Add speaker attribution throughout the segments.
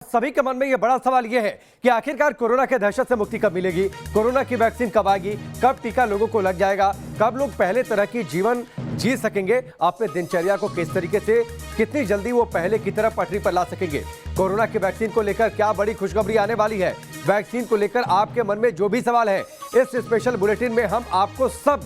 Speaker 1: सभी के मन में यह बड़ा सवाल यह है कि आखिरकार कोरोना के दहशत से मुक्ति कब मिलेगी, कोरोना की वैक्सीन कब आएगी, कब टीका लोगों को लग जाएगा, कब लोग पहले तरह की जीवन जी सकेंगे, अपने दिनचर्या को किस तरीके से कितनी जल्दी वो पहले की तरह पटरी पर ला सकेंगे। कोरोना की वैक्सीन को लेकर क्या बड़ी खुशखबरी आने वाली है। वैक्सीन को लेकर आपके मन में जो भी सवाल है, इस स्पेशल बुलेटिन में हम आपको सब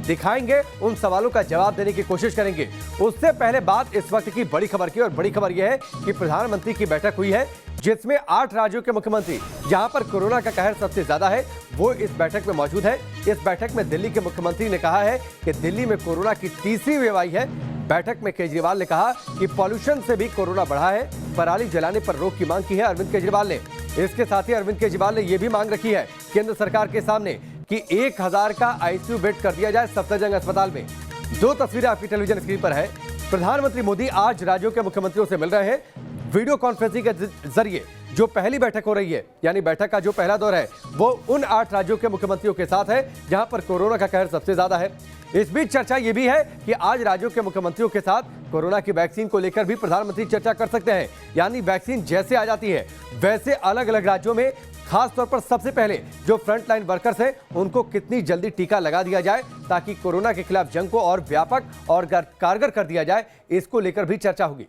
Speaker 1: दिखाएंगे, उन सवालों का जवाब देने की कोशिश करेंगे। उससे पहले बात इस वक्त की बड़ी खबर की, और बड़ी खबर यह है कि प्रधानमंत्री की बैठक हुई है जिसमें 8 राज्यों के मुख्यमंत्री, जहां पर कोरोना का कहर सबसे ज्यादा है, वो इस बैठक में मौजूद है। इस बैठक में दिल्ली के मुख्यमंत्री ने कहा है कि दिल्ली में कोरोना की तीसरी वेव आई है। बैठक में केजरीवाल ने कहा कि पॉल्यूशन से भी कोरोना बढ़ा है। पराली जलाने पर रोक की मांग की है अरविंद केजरीवाल ने। इसके साथ ही अरविंद केजरीवाल ने यह भी मांग रखी है केंद्र सरकार के सामने कि 1000 का आईसीयू बेड कर दिया जाए सफदरजंग अस्पताल में। 2 तस्वीरें आपकी टेलीविजन स्क्रीन पर है। प्रधानमंत्री मोदी आज राज्यों के मुख्यमंत्रियों से मिल रहे हैं वीडियो कॉन्फ्रेंसिंग के जरिए। जो पहली बैठक हो रही है, यानी बैठक का जो पहला दौर है, वो उन 8 राज्यों के मुख्यमंत्रियों के साथ है जहां पर कोरोना का कहर सबसे ज्यादा है। इस बीच चर्चा यह भी है कि आज राज्यों के मुख्यमंत्रियों के साथ कोरोना की वैक्सीन को लेकर भी प्रधानमंत्री चर्चा कर सकते हैं। यानी वैक्सीन जैसे आ जाती है वैसे अलग अलग राज्यों में, खास तौर पर सबसे पहले जो फ्रंटलाइन वर्कर्स हैं उनको कितनी जल्दी टीका लगा दिया जाए ताकि कोरोना के खिलाफ जंग को और व्यापक और कारगर कर दिया जाए, इसको लेकर भी चर्चा होगी।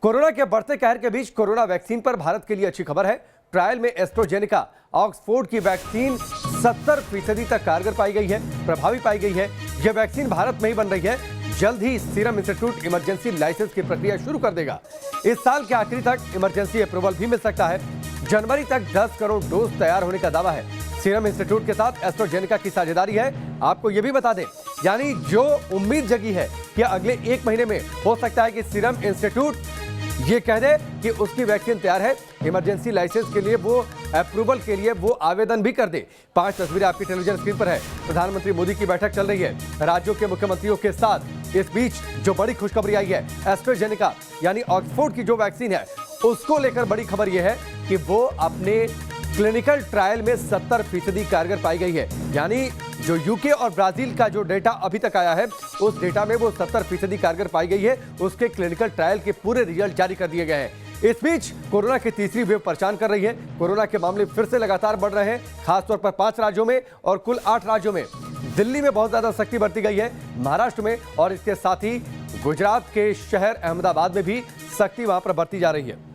Speaker 1: कोरोना के बढ़ते कहर के बीच कोरोना वैक्सीन पर भारत के लिए अच्छी खबर है। ट्रायल में एस्ट्राजेनेका ऑक्सफोर्ड की वैक्सीन 70% तक कारगर पाई गई है, प्रभावी पाई गई है। यह वैक्सीन भारत में ही बन रही है। जल्द ही सीरम इंस्टीट्यूट इमरजेंसी लाइसेंस की प्रक्रिया शुरू कर देगा। इस साल के आखिरी तक इमरजेंसी अप्रूवल भी मिल सकता है। जनवरी तक 10 करोड़ डोज तैयार होने का दावा है। सीरम इंस्टीट्यूट के साथ एस्ट्राजेनेका की साझेदारी है। आपको यह भी बता दें, यानी जो उम्मीद जगी है कि अगले 1 महीने में हो सकता है कि सीरम इंस्टीट्यूट ये कह दे कि उसकी वैक्सीन तैयार है, इमरजेंसी लाइसेंस के लिए वो अप्रूवल के लिए वो आवेदन भी कर दे। 5 तस्वीरें आपकी टेलीविजन स्क्रीन पर है। प्रधानमंत्री मोदी की बैठक चल रही है राज्यों के मुख्यमंत्रियों के साथ। इस बीच जो बड़ी खुशखबरी आई है, एस्ट्राजेनेका यानी ऑक्सफोर्ड की जो वैक्सीन है उसको लेकर बड़ी खबर यह है कि वो अपने क्लिनिकल ट्रायल में 70% कारगर पाई गई है। यानी जो यूके और ब्राजील का जो डेटा अभी तक आया है, उस डेटा में वो 70% कारगर पाई गई है। उसके क्लिनिकल ट्रायल के पूरे रिजल्ट जारी कर दिए गए हैं। इस बीच कोरोना की तीसरी वेव परेशान कर रही है। कोरोना के मामले फिर से लगातार बढ़ रहे हैं, खासतौर पर 5 राज्यों में और कुल 8 राज्यों में। दिल्ली में बहुत ज्यादा सख्ती बरती गई है, महाराष्ट्र में, और इसके साथ ही गुजरात के शहर अहमदाबाद में भी सख्ती वहां पर बरती जा रही है।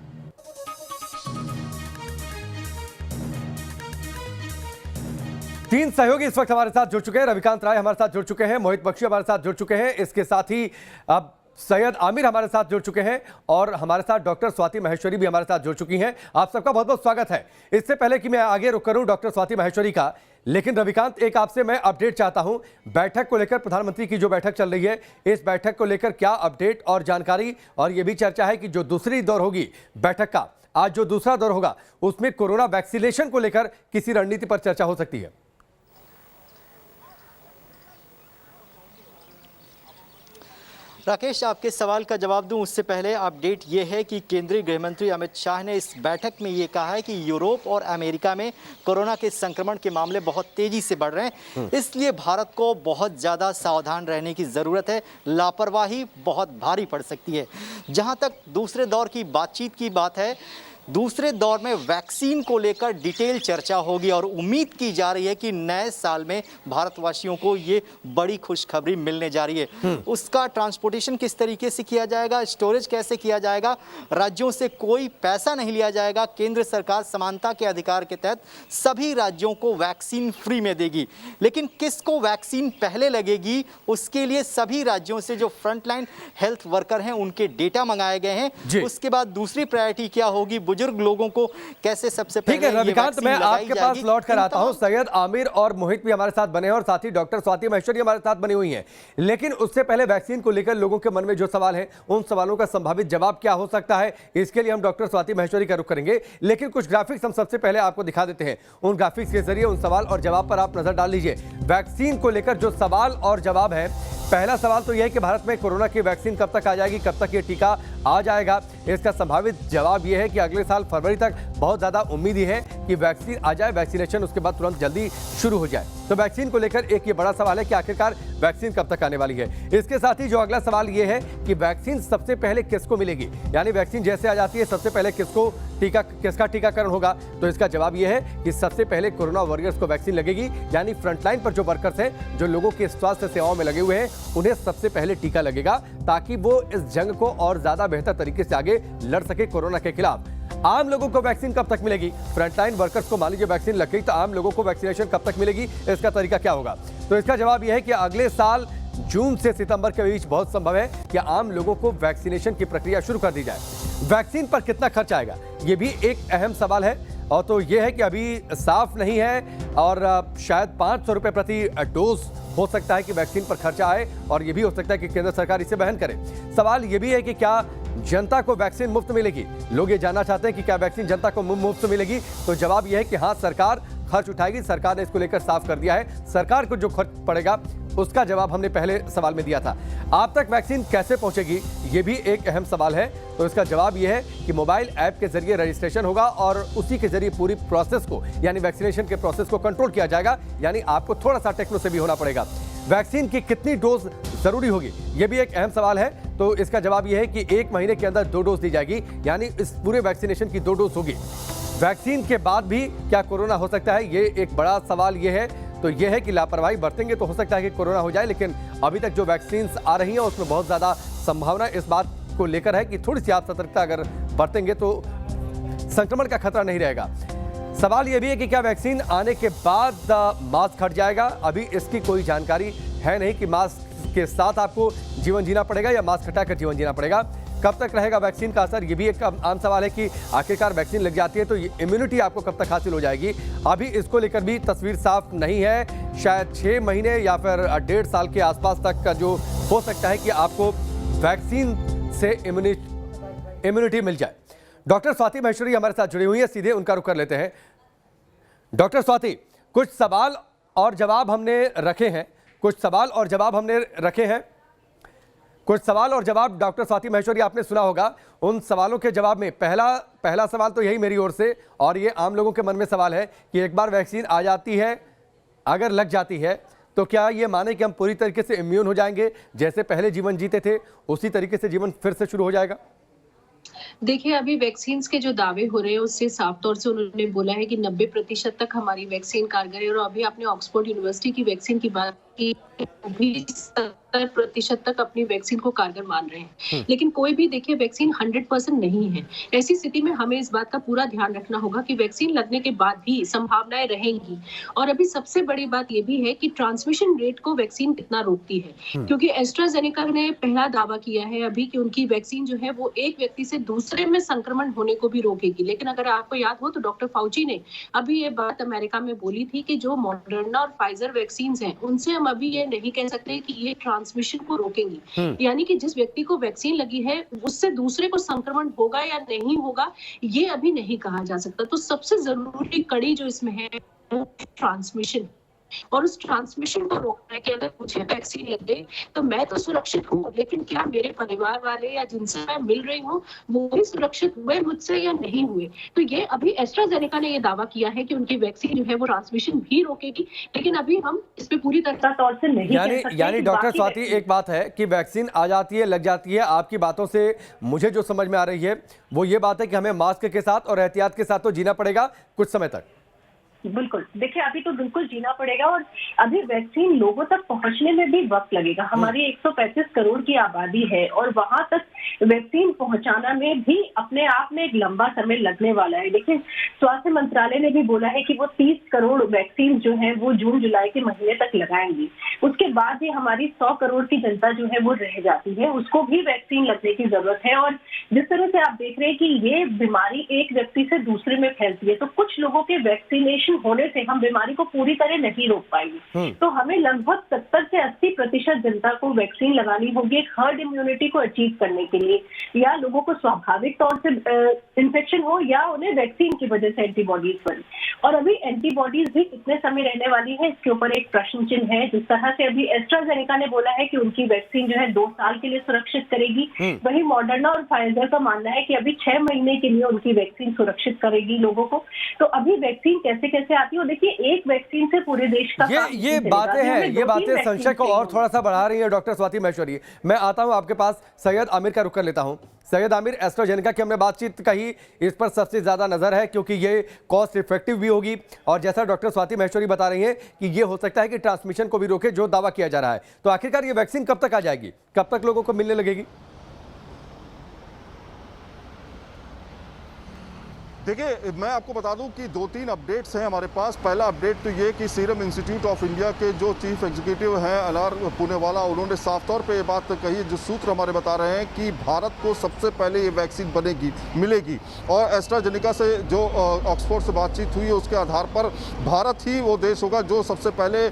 Speaker 1: तीन सहयोगी इस वक्त हमारे साथ जुड़ चुके हैं। रविकांत राय हमारे साथ जुड़ चुके हैं, मोहित बख्शी हमारे साथ जुड़ चुके हैं, इसके साथ ही अब सैयद आमिर हमारे साथ जुड़ चुके हैं, और हमारे साथ डॉक्टर स्वाति माहेश्वरी भी हमारे साथ जुड़ चुकी हैं। आप सबका बहुत बहुत स्वागत है। इससे पहले कि मैं आगे रुक करूं डॉक्टर स्वाति माहेश्वरी का, लेकिन रविकांत, एक आपसे मैं अपडेट चाहता हूं बैठक को लेकर। प्रधानमंत्री की जो बैठक चल रही है, इस बैठक को लेकर क्या अपडेट और जानकारी, और यह भी चर्चा है कि जो दूसरी दौर होगी बैठक का, आज जो दूसरा दौर होगा उसमें कोरोना वैक्सीनेशन को लेकर किसी रणनीति पर चर्चा हो सकती है।
Speaker 2: राकेश, आपके सवाल का जवाब दूं उससे पहले अपडेट ये है कि केंद्रीय गृह मंत्री अमित शाह ने इस बैठक में ये कहा है कि यूरोप और अमेरिका में कोरोना के संक्रमण के मामले बहुत तेजी से बढ़ रहे हैं, इसलिए भारत को बहुत ज़्यादा सावधान रहने की ज़रूरत है। लापरवाही बहुत भारी पड़ सकती है। जहाँ तक दूसरे दौर की बातचीत की बात है, दूसरे दौर में वैक्सीन को लेकर डिटेल चर्चा होगी और उम्मीद की जा रही है कि नए साल में भारतवासियों को ये बड़ी खुशखबरी मिलने जा रही है। उसका ट्रांसपोर्टेशन किस तरीके से किया जाएगा, स्टोरेज कैसे किया जाएगा, राज्यों से कोई पैसा नहीं लिया जाएगा। केंद्र सरकार समानता के अधिकार के तहत सभी राज्यों को वैक्सीन फ्री में देगी, लेकिन किसको वैक्सीन पहले लगेगी उसके लिए सभी राज्यों से जो फ्रंटलाइन हेल्थ वर्कर हैं उनके डेटा मंगाए गए हैं। उसके बाद दूसरी प्रायोरिटी क्या होगी, बुजुर्ग लोगों को कैसे सबसे पहले।
Speaker 1: ठीक है रविकांत, मैं आपके पास लौट कर आता हूं। सैयद आमिर और मोहित भी हमारे साथ बने हैं और साथ ही डॉक्टर स्वाति माहेश्वरी हमारे साथ बनी हुई हैं। लेकिन उससे पहले वैक्सीन को लेकर लोगों के मन में जो सवाल है, उन सवालों का संभावित जवाब क्या हो सकता है, इसके लिए हम डॉक्टर स्वाति माहेश्वरी का रुख करेंगे। लेकिन कुछ ग्राफिक्स हम सबसे पहले आपको दिखा देते हैं। उन ग्राफिक्स के जरिए उन सवाल और जवाब पर आप नजर डाल लीजिए। वैक्सीन को लेकर जो सवाल और जवाब है, पहला सवाल तो यह है कि भारत में कोरोना की वैक्सीन कब तक आ जाएगी, कब तक ये टीका आ जाएगा। इसका संभावित जवाब यह है कि अगले साल फरवरी तक बहुत ज्यादा उम्मीद ही है कि वैक्सीन आ जाए, वैक्सीनेशन उसके बाद तुरंत जल्दी शुरू हो जाए। तो वैक्सीन को लेकर एक ये बड़ा सवाल है कि आखिरकार वैक्सीन कब तक आने वाली है। इसके साथ ही जो अगला सवाल ये है कि वैक्सीन सबसे पहले किसको मिलेगी, यानी वैक्सीन जैसे आ जाती है सबसे पहले किसका टीकाकरण होगा। तो इसका जवाब यह है कि सबसे पहले कोरोना वॉरियर्स को वैक्सीन लगेगी, यानी फ्रंटलाइन पर जो वर्कर्स हैं, जो लोगों की स्वास्थ्य सेवाओं में लगे हुए हैं, उन्हें सबसे पहले टीका लगेगा ताकि वो इस जंग को और ज्यादा बेहतर तरीके से आगे लड़ सके कोरोना के खिलाफ। आम लोगों को वैक्सीन कब तक मिलेगी? फ्रंटलाइन वर्कर्स को मान लीजिए वैक्सीन लग गई तो आम लोगों को वैक्सीनेशन कब तक मिलेगी, इसका तरीका क्या होगा? तो इसका जवाब यह है कि अगले साल जून से सितंबर के बीच बहुत संभव है कि आम लोगों को वैक्सीनेशन की प्रक्रिया शुरू कर दी जाए। वैक्सीन पर कितना खर्च आएगा, यह भी एक अहम सवाल है, और तो यह है कि अभी साफ नहीं है और शायद 500 रुपए प्रति डोज हो सकता है कि वैक्सीन पर खर्चा आए, और यह भी हो सकता है कि केंद्र सरकार इसे वहन करे। सवाल यह भी है कि क्या जनता को वैक्सीन मुफ्त मिलेगी? लोग ये जानना चाहते हैं कि क्या वैक्सीन जनता को मुफ्त मिलेगी। तो जवाब यह है कि हाँ, सरकार खर्च उठाएगी। सरकार ने इसको लेकर साफ कर दिया है। सरकार को जो खर्च पड़ेगा उसका जवाब हमने पहले सवाल में दिया था। आप तक वैक्सीन कैसे पहुंचेगी, ये भी एक अहम सवाल है। तो इसका जवाब यह है कि मोबाइल ऐप के जरिए रजिस्ट्रेशन होगा और उसी के जरिए पूरी प्रोसेस को, यानी वैक्सीनेशन के प्रोसेस को कंट्रोल किया जाएगा। यानी आपको थोड़ा सा टेक्नो से भी होना पड़ेगा। वैक्सीन की कितनी डोज जरूरी होगी, यह भी एक अहम सवाल है। तो इसका जवाब यह है कि 1 महीने के अंदर 2 डोज दी जाएगी, यानी इस पूरे वैक्सीनेशन की 2 डोज होगी। वैक्सीन के बाद भी क्या कोरोना हो सकता है, ये एक बड़ा सवाल ये है। तो यह है कि लापरवाही बरतेंगे तो हो सकता है कि कोरोना हो जाए, लेकिन अभी तक जो वैक्सीन आ रही हैं उसमें बहुत ज्यादा संभावना इस बात को लेकर है कि थोड़ी सी आप सतर्कता अगर बरतेंगे तो संक्रमण का खतरा नहीं रहेगा। सवाल यह भी है कि क्या वैक्सीन आने के बाद मास्क हट जाएगा? अभी इसकी कोई जानकारी है नहीं कि मास्क के साथ आपको जीवन जीना पड़ेगा या मास्क हटाकर जीवन जीना पड़ेगा। कब तक रहेगा वैक्सीन का असर, ये भी एक आम सवाल है कि आखिरकार वैक्सीन लग जाती है तो इम्यूनिटी आपको कब तक हासिल हो जाएगी। अभी इसको लेकर भी तस्वीर साफ नहीं है। शायद 6 महीने या फिर 1.5 साल के आसपास तक का जो हो सकता है कि आपको वैक्सीन से इम्यूनिटी मिल जाए। डॉक्टर स्वाति महेश्वरी हमारे साथ जुड़ी हुई है, सीधे उनका रुख कर लेते हैं। डॉक्टर स्वाति, कुछ सवाल और जवाब हमने रखे हैं, कुछ सवाल और जवाब डॉक्टर स्वाति महेश्वरी आपने सुना होगा। उन सवालों के जवाब में पहला सवाल तो यही मेरी ओर से, और ये आम लोगों के मन में सवाल है कि एक बार वैक्सीन आ जाती है, अगर लग जाती है, तो क्या ये माने कि हम पूरी तरीके से इम्यून हो जाएंगे, जैसे पहले जीवन जीते थे उसी तरीके से जीवन फिर से शुरू हो जाएगा?
Speaker 3: देखिए, अभी वैक्सीन के जो दावे हो रहे हैं उससे साफ तौर से उन्होंने बोला है कि 90% तक हमारी वैक्सीन कारगर है, और अभी आपने ऑक्सफोर्ड यूनिवर्सिटी की वैक्सीन की बात की, भी 70% तक अपनी वैक्सीन को कारगर मान रहे हैं। लेकिन कोई भी देखिए वैक्सीन 100% नहीं है। ऐसी स्थिति में हमें इस बात का पूरा ध्यान रखना होगा कि वैक्सीन लगने के बाद भी संभावनाएं रहेंगी। और अभी सबसे बड़ी बात यह भी है कि ट्रांसमिशन रेट को वैक्सीन कितना रोकती है, क्योंकि एस्ट्राजेनेका ने पहला दावा किया है अभी कि उनकी वैक्सीन जो है वो एक व्यक्ति से दूसरे में संक्रमण होने को भी रोकेगी। लेकिन अगर आपको याद हो तो डॉक्टर फाउची ने अभी ये बात अमेरिका में बोली थी कि जो मॉडर्ना और फाइजर वैक्सीन हैं उनसे हम अभी ये नहीं कह सकते कि ये ट्रांसमिशन को रोकेंगी। यानी कि जिस व्यक्ति को वैक्सीन लगी है उससे दूसरे को संक्रमण होगा या नहीं होगा ये अभी नहीं कहा जा सकता। तो सबसे जरूरी कड़ी जो इसमें है वो ट्रांसमिशन, और उस ट्रांसमिशन को रोकने के अगर मुझे वैक्सीन लग गई तो मैं तो सुरक्षित हूँ, लेकिन क्या मेरे परिवार वाले या जिनसे मैं मिल रही हूँ वो भी सुरक्षित हुए मुझसे या नहीं हुए? तो ये अभी एस्ट्राजेनेका ने ये दावा किया है कि उनकी वैक्सीन जो है वो ट्रांसमिशन भी रोकेगी, लेकिन अभी हम इस पे पूरी तरह तौर से नहीं कह सकते।
Speaker 1: यानी डॉक्टर स्वाति, एक बात है कि वैक्सीन आ जाती है, लग जाती है, आपकी बातों से मुझे जो समझ में आ रही है वो ये बात है कि हमें मास्क के साथ और एहतियात के साथ तो जीना पड़ेगा कुछ समय तक।
Speaker 4: बिल्कुल, देखिए अभी तो बिल्कुल जीना पड़ेगा, और अभी वैक्सीन लोगों तक पहुंचने में भी वक्त लगेगा। हमारी 135 करोड़ की आबादी है और वहां तक वैक्सीन पहुंचाना में भी अपने आप में एक लंबा समय लगने वाला है। लेकिन स्वास्थ्य मंत्रालय ने भी बोला है कि वो 30 करोड़ वैक्सीन जो है वो जून जुलाई के महीने तक लगाएंगी। उसके बाद ही हमारी 100 करोड़ की जनता जो है वो रह जाती है, उसको भी वैक्सीन लगने की जरूरत है। और जिस तरह से आप देख रहे हैं कि ये बीमारी एक व्यक्ति से दूसरे में फैलती है, तो कुछ लोगों के वैक्सीनेशन होने से हम बीमारी को पूरी तरह नहीं रोक पाएंगे। तो हमें लगभग 70 से 80% जनता को वैक्सीन लगानी होगी एक हर्ड इम्यूनिटी को अचीव करने के लिए, या लोगों को स्वाभाविक तौर से इन्फेक्शन हो या उन्हें वैक्सीन की वजह से एंटीबॉडीज बने। और अभी एंटीबॉडीज भी कितने समय रहने वाली है, इसके ऊपर एक प्रश्न चिन्ह है। जिस तरह से अभी एस्ट्राजेनेका ने बोला है कि उनकी वैक्सीन जो है 2 साल के लिए सुरक्षित करेगी, वही मॉडर्ना और फाइजर का मानना है कि अभी 6 महीने के लिए उनकी वैक्सीन सुरक्षित करेगी लोगों को। तो अभी वैक्सीन कैसे कैसे आती है, और देखिए एक वैक्सीन से पूरे देश का
Speaker 1: ये बातें हैं, ये बातें संशय को और थोड़ा सा बढ़ा रही है डॉक्टर स्वाति महेश्वरी। मैं आता हूं आपके पास, सैयद आमिर का रुख कर लेता हूं। सैयद आमिर, एस्ट्राजेनेका की हमने बातचीत कही, इस पर सबसे ज्यादा नजर है क्योंकि ये कॉस्ट इफेक्टिव भी होगी और जैसा डॉक्टर स्वाति महेश्वरी बता रही हैं कि ये हो सकता है कि ट्रांसमिशन को भी रोके, जो दावा किया जा रहा है। तो आखिरकार ये वैक्सीन कब तक आ जाएगी, कब तक लोगों को मिलने लगेगी?
Speaker 5: देखिए, मैं आपको बता दूं कि 2-3 अपडेट्स हैं हमारे पास। पहला अपडेट तो ये कि सीरम इंस्टीट्यूट ऑफ इंडिया के जो चीफ एग्जीक्यूटिव हैं अनार पूनेवाला, उन्होंने साफ तौर पे ये बात कही, जो सूत्र हमारे बता रहे हैं कि भारत को सबसे पहले ये वैक्सीन मिलेगी। और एस्ट्राजेनेका से जो ऑक्सफोर्ड से बातचीत हुई है उसके आधार पर भारत ही वो देश होगा जो सबसे पहले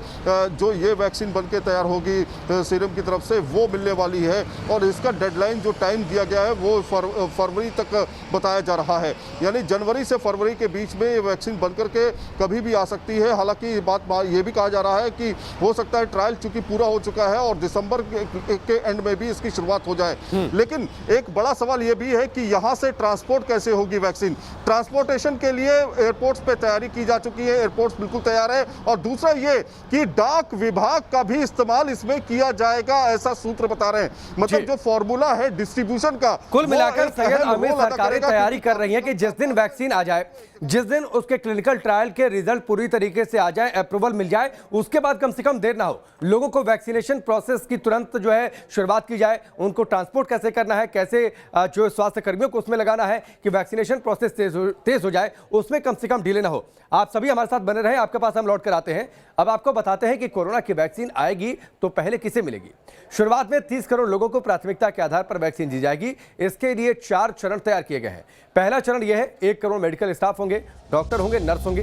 Speaker 5: जो ये वैक्सीन बन के तैयार होगी सीरम की तरफ से, वो मिलने वाली है। और इसका डेडलाइन जो टाइम दिया गया है वो फरवरी तक बताया जा रहा है, यानी जनवरी से फरवरी के बीच में ये वैक्सीन बनकर के कभी भी आ सकती है। हालांकि ये भी कहा जा रहा है कि हो सकता है ट्रायल चूंकि पूरा हो चुका है और दिसंबर के एंड में भी इसकी शुरुआत हो जाए। लेकिन एक बड़ा सवाल ये भी है कि यहां से ट्रांसपोर्ट कैसे होगी वैक्सीन। ट्रांसपोर्टेशन के लिए एयरपोर्ट्स पे तैयारी की जा चुकी है, एयरपोर्ट्स बिल्कुल तैयार है। और दूसरा ये कि डाक विभाग का भी इस्तेमाल इसमें किया जाएगा, ऐसा सूत्र बता रहे हैं। मतलब जो फॉर्मूला है डिस्ट्रीब्यूशन का,
Speaker 1: कुल मिलाकर सैयद आमिर, सरकारें तैयारी कर रही है कि जिस दिन वैक्सीन आ जाए, जिस दिन उसके क्लिनिकल ट्रायल के रिजल्ट पूरी तरीके से आ जाए, अप्रूवल मिल जाए, उसके बाद कम से कम देर ना हो, लोगों को वैक्सीनेशन प्रोसेस की तुरंत जो है शुरुआत की जाए। उनको ट्रांसपोर्ट कैसे करना है, कैसे जो स्वास्थ्य कर्मियों को उसमें लगाना है कि वैक्सीनेशन प्रोसेस तेज हो जाए, उसमें कम से कम डिले ना हो। आप सभी हमारे साथ बने रहें, आपके पास हम लौट कर आते हैं। अब आपको बताते हैं कि कोरोना की वैक्सीन आएगी तो पहले किसे मिलेगी। शुरुआत में 30 करोड़ लोगों को प्राथमिकता के आधार पर वैक्सीन दी जाएगी। इसके लिए 4 चरण तैयार किए गए हैं। पहला चरण यह है, 1 करोड़ मेडिकल स्टाफ होंगे, डॉक्टर होंगे, नर्स होंगे,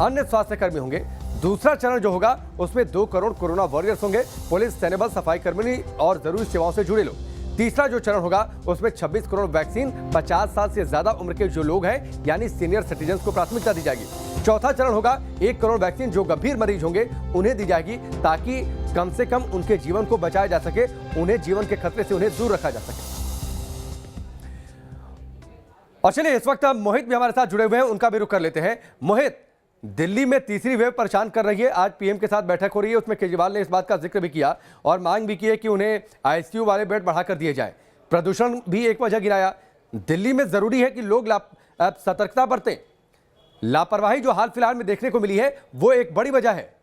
Speaker 1: अन्य स्वास्थ्य कर्मी होंगे। दूसरा चरण जो होगा उसमें 2 करोड़ कोरोना वॉरियर्स होंगे, पुलिस, सैनिक, सफाई कर्मी और जरूरी सेवाओं से जुड़े लोग। तीसरा जो चरण होगा उसमें 26 करोड़ वैक्सीन 50 साल से ज्यादा उम्र के जो लोग हैं यानी सीनियर सिटीजन को प्राथमिकता दी जाएगी। चौथा चरण होगा 1 करोड़ वैक्सीन जो गंभीर मरीज होंगे उन्हें दी जाएगी, ताकि कम से कम उनके जीवन को बचाया जा सके, उन्हें जीवन के खतरे से उन्हें दूर रखा जा सके। और चलिए इस वक्त मोहित भी हमारे साथ जुड़े हुए हैं, उनका भी रुख कर लेते हैं। मोहित, दिल्ली में तीसरी वेव परेशान कर रही है। आज पीएम के साथ बैठक हो रही है, उसमें केजरीवाल ने इस बात का जिक्र भी किया और मांग भी की है कि उन्हें आईसीयू वाले बेड बढ़ाकर दिए जाए। प्रदूषण भी एक वजह गिनाया। दिल्ली में जरूरी है कि लोग सतर्कता बरतें। लापरवाही जो हाल फिलहाल में देखने को मिली है वो एक बड़ी वजह है।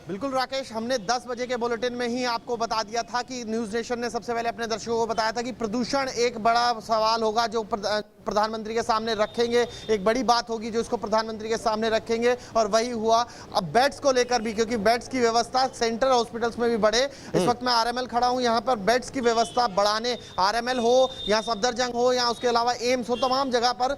Speaker 6: बिल्कुल राकेश, हमने 10 बजे के बुलेटिन में ही आपको बता दिया था कि न्यूज़ नेशन ने सबसे पहले अपने दर्शकों को बताया था कि प्रदूषण एक बड़ा सवाल होगा जो प्रधानमंत्री के सामने रखेंगे, एक बड़ी बात होगी जो इसको प्रधानमंत्री के सामने रखेंगे। और वही हुआ। अब बेड्स को लेकर भी, क्योंकि बेड्स की व्यवस्था सेंट्रल हॉस्पिटल्स में भी बढ़े। इस वक्त मैं आरएमएल खड़ा हूं, यहाँ पर बेड्स की व्यवस्था बढ़ाने, आरएमएल हो या सफदरजंग हो या उसके अलावा एम्स हो, तमाम जगह पर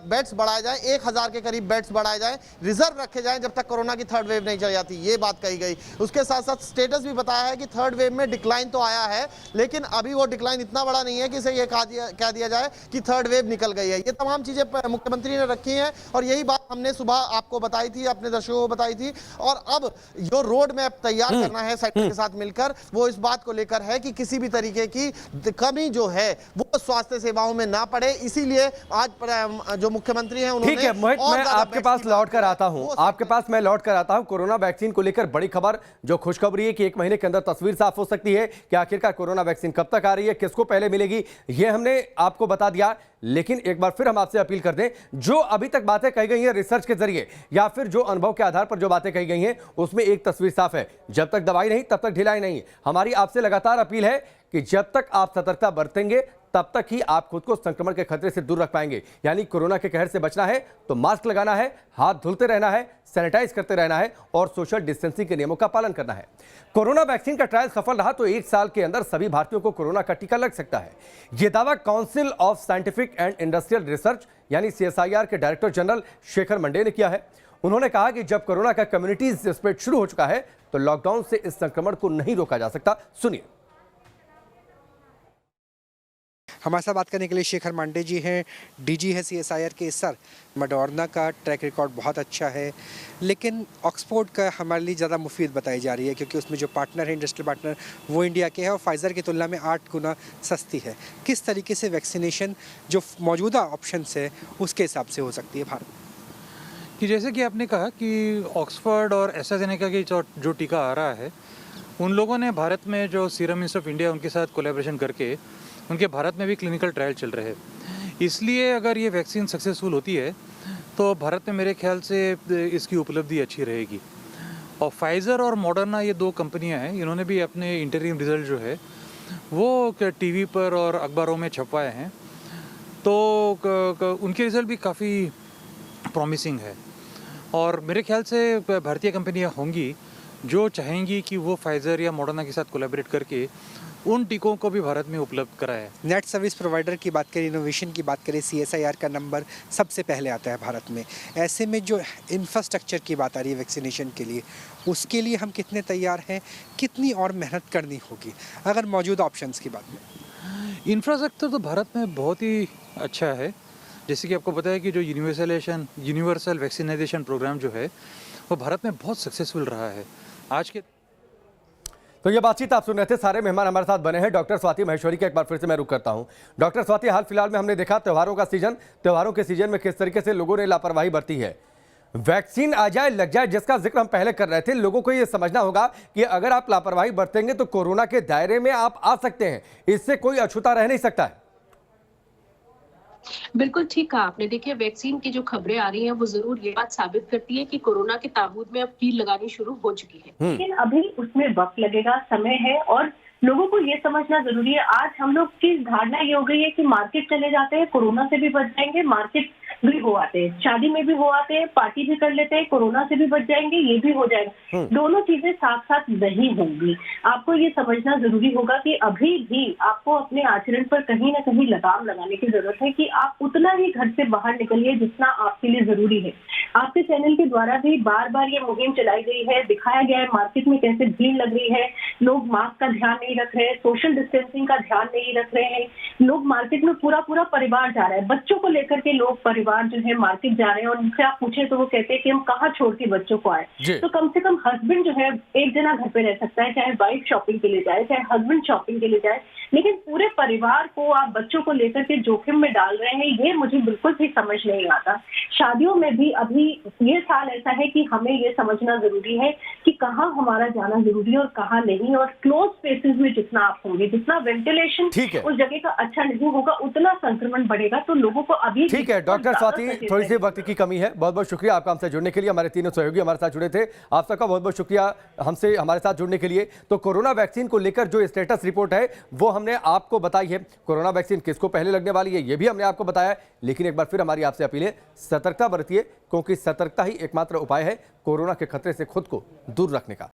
Speaker 6: बेड्स बढ़ाए जाए। 1000 के करीब बेड्स बढ़ाए जाए, रिजर्व रखे जाए जब तक कोरोना की 3rd वेव नहीं चल जाती, ये बात कही गई। उसके साथ साथ स्टेटस भी बताया है कि 3rd वेव में डिक्लाइन तो आया है, लेकिन अभी वो डिक्लाइन इतना बड़ा नहीं है कि इसे ये कह दिया जाए कि 3rd वेव निकल गई है। ये तमाम चीजें मुख्यमंत्री ने रखी हैं और यही बात हमने सुबह आपको बताई थी, अपने दर्शकों को बताई थी। और अब जो रोड मैप तैयार करना है सेक्टर के साथ मिलकर, वो इस बात को लेकर है कि किसी भी तरीके की कमी जो है वो स्वास्थ्य सेवाओं में ना पड़े। इसीलिए आज जो मुख्यमंत्री हैं उन्होंने,
Speaker 1: ठीक है मोहित, मैं आपके पास लौट कर आता हूं, कोरोना वैक्सीन को लेकर बड़ी खबर जो खुशखबरी है कि 1 महीने के अंदर तस्वीर साफ हो सकती है कि आखिरकार कोरोना वैक्सीन कब तक आ रही है, किसको पहले मिलेगी, यह हमने आपको बता दिया। लेकिन एक बार फिर हम आपसे अपील कर दें, जो अभी तक बातें कही गई हैं रिसर्च के जरिए या फिर जो अनुभव के आधार पर जो बातें कही गई हैं उसमें एक तस्वीर साफ है, जब तक दवाई नहीं तब तक ढिलाई नहीं। हमारी आपसे लगातार अपील है कि जब तक आप सतर्कता बरतेंगे तब तक ही आप खुद को संक्रमण के खतरे से दूर रख पाएंगे। यानी कोरोना के कहर से बचना है तो मास्क लगाना है, हाथ धुलते रहना है, सैनिटाइज करते रहना है और सोशल डिस्टेंसिंग के नियमों का पालन करना है। कोरोना वैक्सीन का ट्रायल सफल रहा तो 1 साल के अंदर सभी भारतीयों को कोरोना का टीका लग सकता है। यह दावा council of scientific and industrial research यानी CSIR के डायरेक्टर जनरल शेखर मंडे ने किया है। उन्होंने कहा कि जब कोरोना का कम्युनिटी स्प्रेड शुरू हो चुका है तो लॉकडाउन से इस संक्रमण को नहीं रोका जा सकता। सुनिए।
Speaker 7: हमारे साथ बात करने के लिए शेखर मांडे जी हैं, डीजी है CSIR के। सर, मॉडर्ना का ट्रैक रिकॉर्ड बहुत अच्छा है, लेकिन ऑक्सफोर्ड का हमारे लिए ज़्यादा मुफीद बताई जा रही है, क्योंकि उसमें जो पार्टनर है, इंडस्ट्रियल पार्टनर, वो इंडिया के हैं और फाइज़र की तुलना में 8 गुना सस्ती है। किस तरीके से वैक्सीनेशन जो मौजूदा ऑप्शंस है उसके हिसाब से हो सकती है भारत?
Speaker 8: कि जैसे कि आपने कहा कि ऑक्सफोर्ड और एस्ट्राजेनेका की जो टीका आ रहा है, उन लोगों ने भारत में जो सीरम इंस्टीट्यूट ऑफ इंडिया उनके साथ कोलैबोरेशन करके उनके भारत में भी क्लिनिकल ट्रायल चल रहे हैं। इसलिए अगर ये वैक्सीन सक्सेसफुल होती है तो भारत में मेरे ख्याल से इसकी उपलब्धि अच्छी रहेगी। और फाइज़र और मॉडर्ना ये 2 कंपनियां हैं, इन्होंने भी अपने इंटरिम रिजल्ट जो है वो टीवी पर और अखबारों में छपवाए हैं, तो उनके रिजल्ट भी काफ़ी प्रॉमिसिंग है। और मेरे ख्याल से भारतीय कंपनियां होंगी जो चाहेंगी कि वो फाइज़र या मॉडर्ना के साथ कोलैबोरेट करके उन टीकों को भी भारत में उपलब्ध कराए।
Speaker 7: नेट सर्विस प्रोवाइडर की बात करें, इनोवेशन की बात करें, CSIR का नंबर सबसे पहले आता है भारत में। ऐसे में जो इंफ्रास्ट्रक्चर की बात आ रही है वैक्सीनेशन के लिए, उसके लिए हम कितने तैयार हैं, कितनी और मेहनत करनी होगी अगर मौजूदा ऑप्शंस की बात में?
Speaker 8: इंफ्रास्ट्रक्चर तो भारत में बहुत ही अच्छा है। जैसे कि आपको पता है कि जो यूनिवर्सल वैक्सीनेशन प्रोग्राम जो है वो भारत में बहुत सक्सेसफुल रहा है। आज के
Speaker 1: तो ये बातचीत आप सुन रहे थे। सारे मेहमान हमारे साथ बने हैं। डॉक्टर स्वाति महेश्वरी के एक बार फिर से मैं रुक करता हूं। डॉक्टर स्वाति, हाल फिलहाल में हमने देखा त्योहारों का सीजन, त्योहारों के सीजन में किस तरीके से लोगों ने लापरवाही बरती है। वैक्सीन आ जाए लग जाए जिसका जिक्र हम पहले कर रहे थे, लोगों को ये समझना होगा कि अगर आप लापरवाही बरतेंगे तो कोरोना के दायरे में आप आ सकते हैं, इससे कोई अछूता रह नहीं सकता है।
Speaker 3: बिल्कुल ठीक कहा आपने। देखिए, वैक्सीन की जो खबरें आ रही हैं वो जरूर ये बात साबित करती है कि कोरोना के ताबूत में अब कील लगानी शुरू हो चुकी है।
Speaker 4: लेकिन अभी उसमें वक्त लगेगा, समय है, और लोगों को ये समझना जरूरी है। आज हम लोग की धारणा ये हो गई है कि मार्केट चले जाते हैं, कोरोना से भी बच जाएंगे, मार्केट भी हो आते हैं, शादी में भी हो आते हैं, पार्टी भी कर लेते हैं, कोरोना से भी बच जाएंगे, ये भी हो जाएगा। दोनों चीजें साथ साथ नहीं होंगी। आपको ये समझना जरूरी होगा कि अभी भी आपको अपने आचरण पर कहीं ना कहीं लगाम लगाने की जरूरत है कि आप उतना ही घर से बाहर निकलिए जितना आपके लिए जरूरी है। आपके चैनल के द्वारा भी बार बार ये मुहिम चलाई गई है, दिखाया गया है मार्केट में कैसे भीड़ लग रही है, लोग मास्क का ध्यान नहीं रख रहे हैं, सोशल डिस्टेंसिंग का ध्यान नहीं रख रहे हैं, लोग मार्केट में पूरा परिवार जा रहा है, बच्चों को लेकर के लोग परिवार जो है मार्केट जा रहे हैं, और उनसे आप पूछे तो वो कहते हैं कि हम कहाँ छोड़ के बच्चों को आए। तो कम से कम हस्बैंड जो है एक जना घर पे रह सकता है, चाहे वाइफ शॉपिंग के लिए जाए, चाहे हस्बैंड शॉपिंग के लिए जाए, लेकिन पूरे परिवार को आप बच्चों को लेकर के जोखिम में डाल रहे हैं, ये मुझे बिल्कुल भी समझ नहीं आता। शादियों में भी अभी ये साल ऐसा है कि हमें ये समझना जरूरी है कि कहाँ हमारा जाना जरूरी है और कहाँ नहीं, और क्लोज स्पेसेस में जितना आप होंगे, जितना वेंटिलेशन उस जगह का अच्छा नहीं होगा, उतना संक्रमण बढ़ेगा। तो लोगों को अभी
Speaker 1: ठीक है। डॉक्टर स्वाति, थोड़ी सी वक्त की कमी है, बहुत बहुत शुक्रिया आपका हमसे जुड़ने के लिए। हमारे तीनों सहयोगी हमारे साथ जुड़े थे, आप सबका बहुत बहुत शुक्रिया हमसे हमारे साथ जुड़ने के लिए। तो कोरोना वैक्सीन को लेकर जो स्टेटस रिपोर्ट है वो हमने आपको बताई है। कोरोना वैक्सीन किसको पहले लगने वाली है ये भी हमने आपको बताया, लेकिन एक बार फिर हमारी आपसे अपील है, सतर्कता बरतिए, क्योंकि सतर्कता ही एकमात्र उपाय है कोरोना के खतरे से खुद को दूर रखने का।